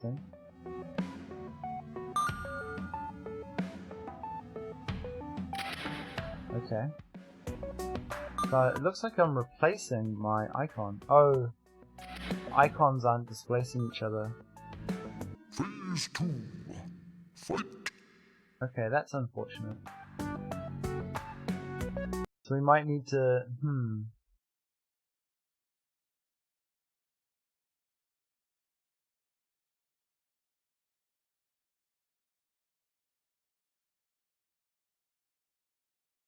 thing. Okay. So it looks like I'm replacing my icon. Oh, icons aren't displacing each other. Phase 2. Fight. Okay, that's unfortunate. So we might need to...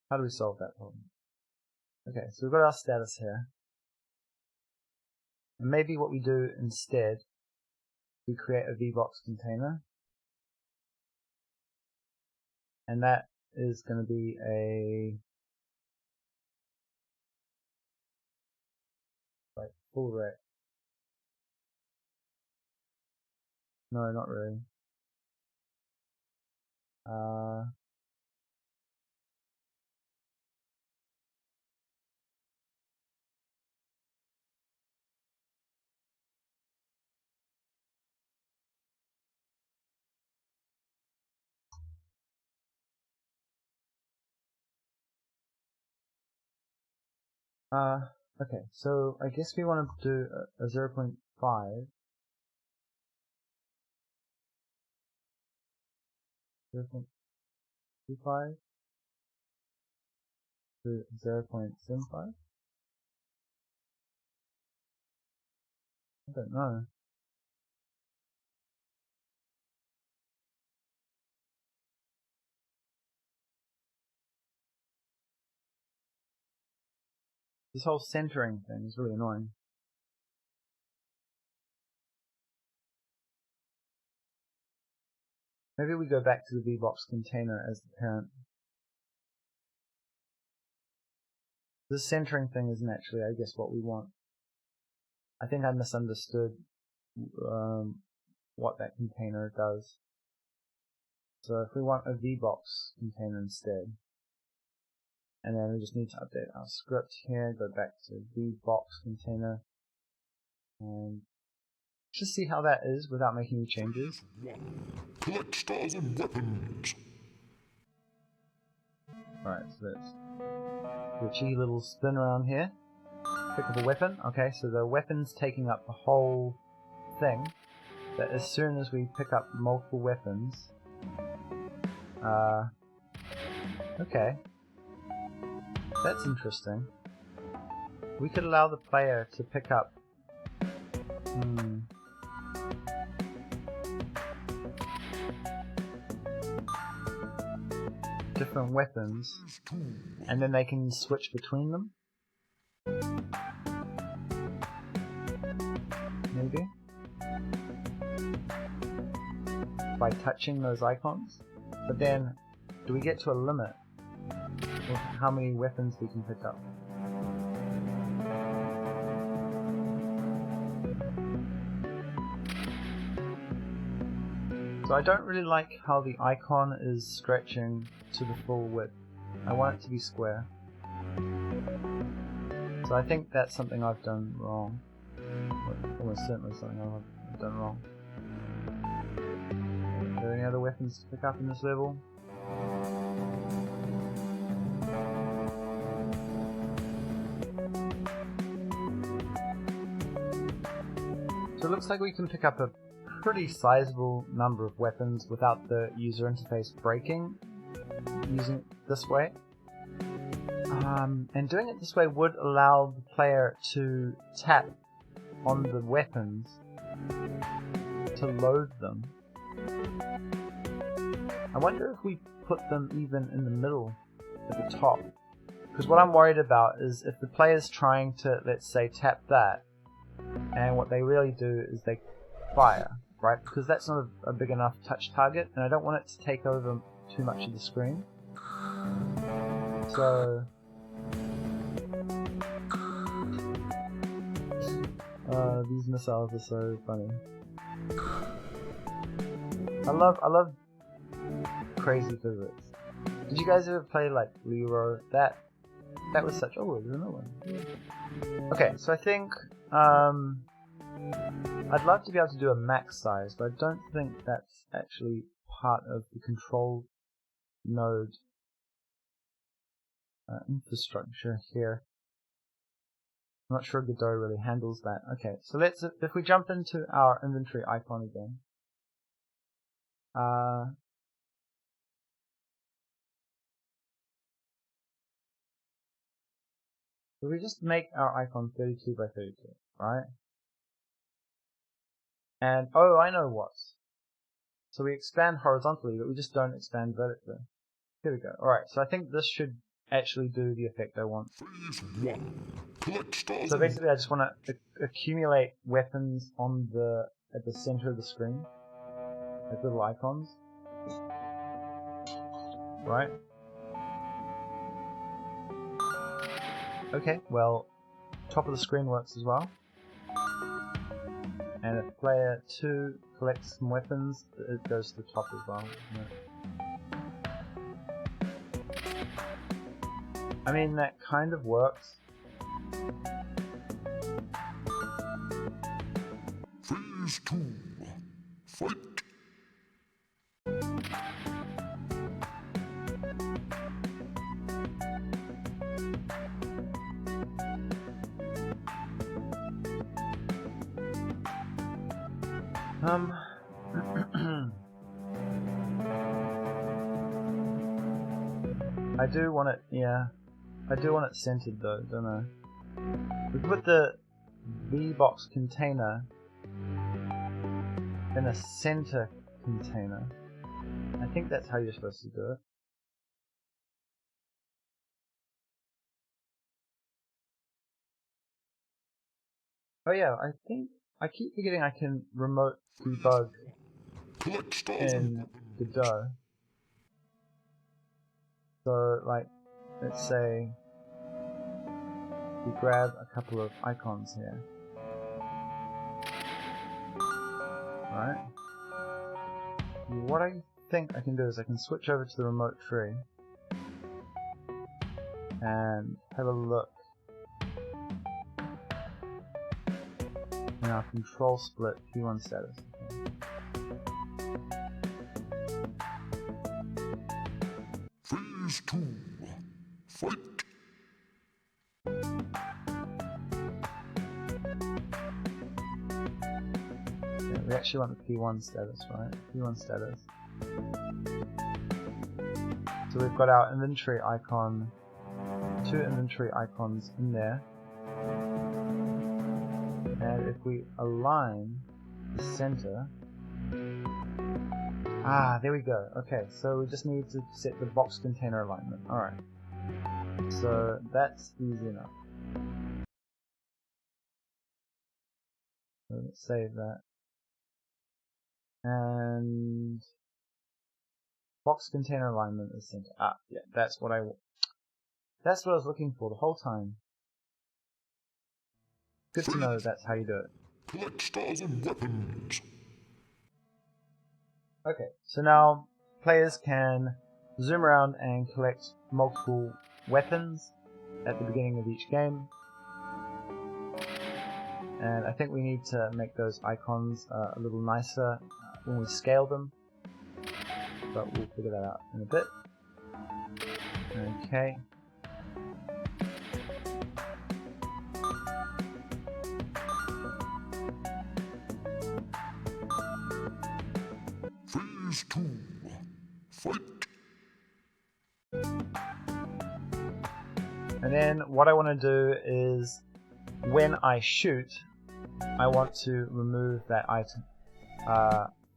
How do we solve that problem? Okay, so we've got our status here. And maybe what we do instead, we create a VBox container. And that is going to be a... like full rec. No, not really. Okay, so I guess we want to do a 0.5. 0.25 to 0.75? I don't know. This whole centering thing is really annoying. Maybe we go back to the VBox container as the parent. This centering thing isn't actually, I guess, what we want. I think I misunderstood what that container does. So if we want a VBox container instead, and then we just need to update our script here, go back to VBox container, and just see how that is without making any changes. Collect stars and weapons. Alright, so let's do a cheeky little spin around here. Pick up a weapon. Okay, so the weapon's taking up the whole thing. But as soon as we pick up multiple weapons, okay, that's interesting. We could allow the player to pick up different weapons, and then they can switch between them. Maybe by touching those icons. But then, do we get to a limit of how many weapons we can pick up? So I don't really like how the icon is stretching to the full width. I want it to be square. So I think that's something I've done wrong. Almost certainly something I've done wrong. Are there any other weapons to pick up in this level? So it looks like we can pick up a pretty sizable number of weapons without the user interface breaking using it this way. And doing it this way would allow the player to tap on the weapons to load them. I wonder if we put them even in the middle at the top, because what I'm worried about is if the player's trying to, let's say, tap that, and what they really do is they fire, right? Because that's not a big enough touch target, and I don't want it to take over too much of the screen. So these missiles are so funny. I love crazy physics. Did you guys ever play like Lero? That was such. Oh, there's another one. Okay, so I think I I'd love to be able to do a max size, but I don't think that's actually part of the control node infrastructure here. I'm not sure Godot really handles that. Okay, so if we jump into our inventory icon again, so we just make our icon 32 by 32, right? And oh, I know what. So we expand horizontally, but we just don't expand vertically. Here we go. Alright, so I think this should actually do the effect I want. Phase 1. Collect stars. So basically I just want to accumulate weapons at the center of the screen, like little icons. Right? Okay, well, top of the screen works as well. And if player 2 collects some weapons, it goes to the top as well. I mean, that kind of works. Phase 2. Fight. I do want it, yeah. I do want it centered though, don't I? We put the V-box container in a center container. I think that's how you're supposed to do it. Oh yeah, I think I keep forgetting I can remote debug in Godot. So like, let's say we grab a couple of icons here. Right? What I think I can do is I can switch over to the remote tree and have a look in our control split P1 status. Phase 2. Fight. Yeah, we actually want the P1 status, right? P1 status. So we've got our inventory icon, 2 inventory icons in there. And if we align the center, there we go. Okay, so we just need to set the box container alignment. Alright. So that's easy enough. So let's save that. And box container alignment is center. Yeah, that's what I was looking for the whole time. Good to know that's how you do it. Collect stars and weapons. Okay, so now players can zoom around and collect multiple weapons at the beginning of each game. And I think we need to make those icons a little nicer when we scale them. But we'll figure that out in a bit. Okay. Phase 2. Fight. And then what I want to do is, when I shoot, I want to remove that item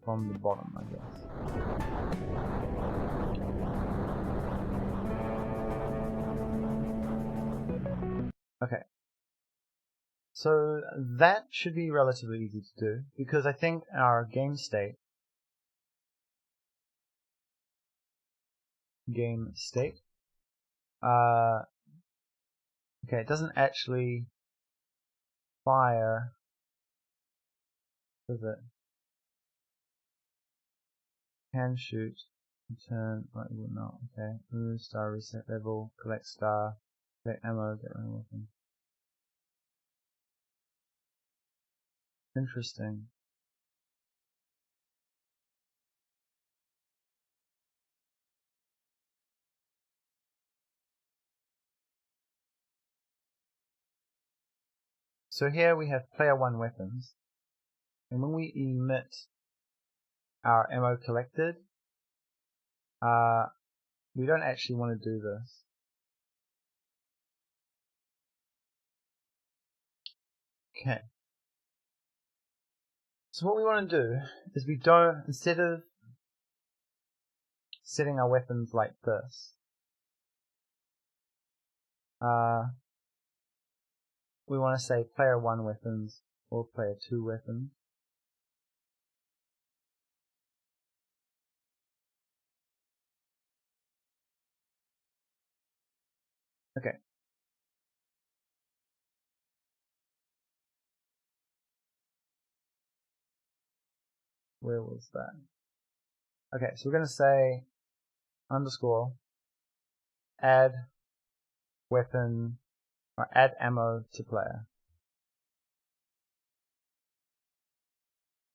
from the bottom, I guess. Okay. So that should be relatively easy to do, because I think our game state okay, it doesn't actually fire, does it? Can shoot, return, right, you will not, okay. Remove star, reset level, collect star, collect ammo, get rid of weapon. Interesting. So here we have player 1 weapons, and when we emit our ammo collected, we don't actually want to do this. Okay. So what we want to do is we don't, instead of setting our weapons like this, we want to say player 1 weapons or player 2 weapons. Okay. Where was that? Okay, so we're going to say underscore add weapon or add ammo to player.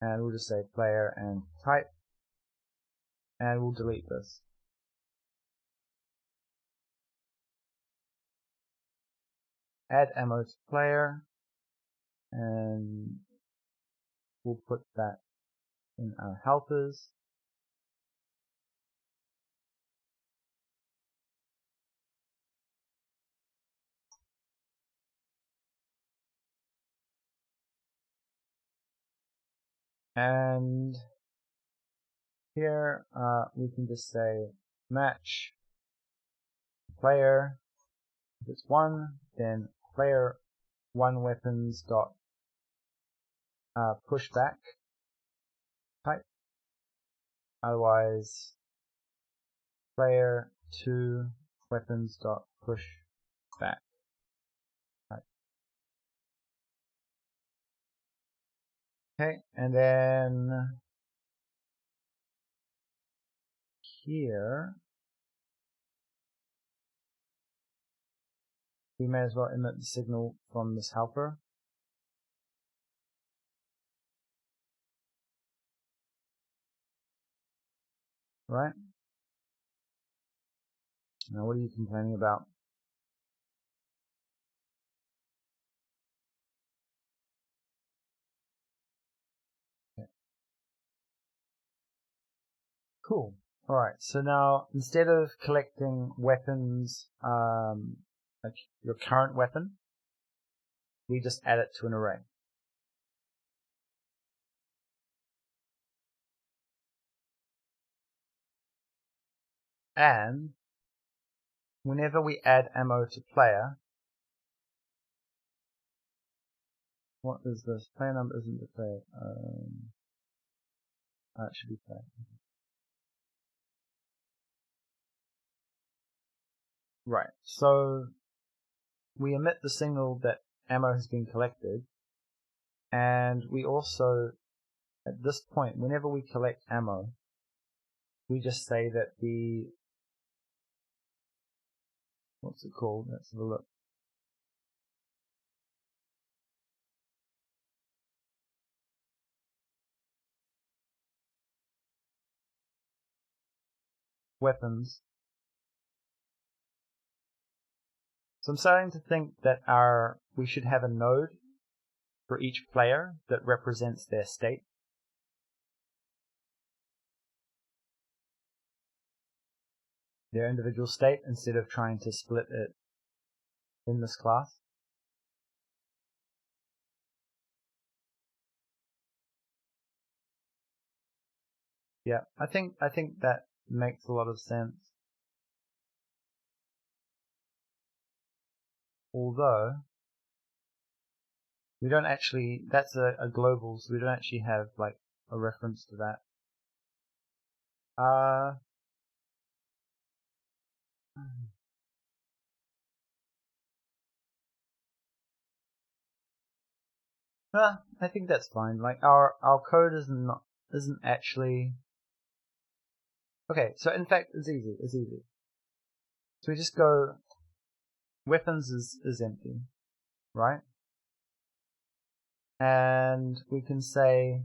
And we'll just say player and type. And we'll delete this. Add ammo to player. And we'll put that in our helpers. And here we can just say match player. If it's 1, then player 1 weapons dot pushback type. Otherwise, player 2 weapons dot pushback type. Okay, and then here we may as well emit the signal from this helper. Right? Now what are you complaining about? Okay. Cool. Alright, so now instead of collecting weapons, like your current weapon, we just add it to an array. And whenever we add ammo to player, what is this? Player number isn't declared. It should be player. Right, so we emit the signal that ammo has been collected, and we also, at this point, whenever we collect ammo, we just say that the, what's it called? Let's have a look. Weapons. So I'm starting to think that we should have a node for each player that represents their state. Their individual state, instead of trying to split it in this class. Yeah, I think that makes a lot of sense. Although we don't actually, that's a global, so we don't actually have like a reference to that. I think that's fine. Like our code isn't actually. Okay, so in fact it's easy. So we just go weapons is empty, right? and we can say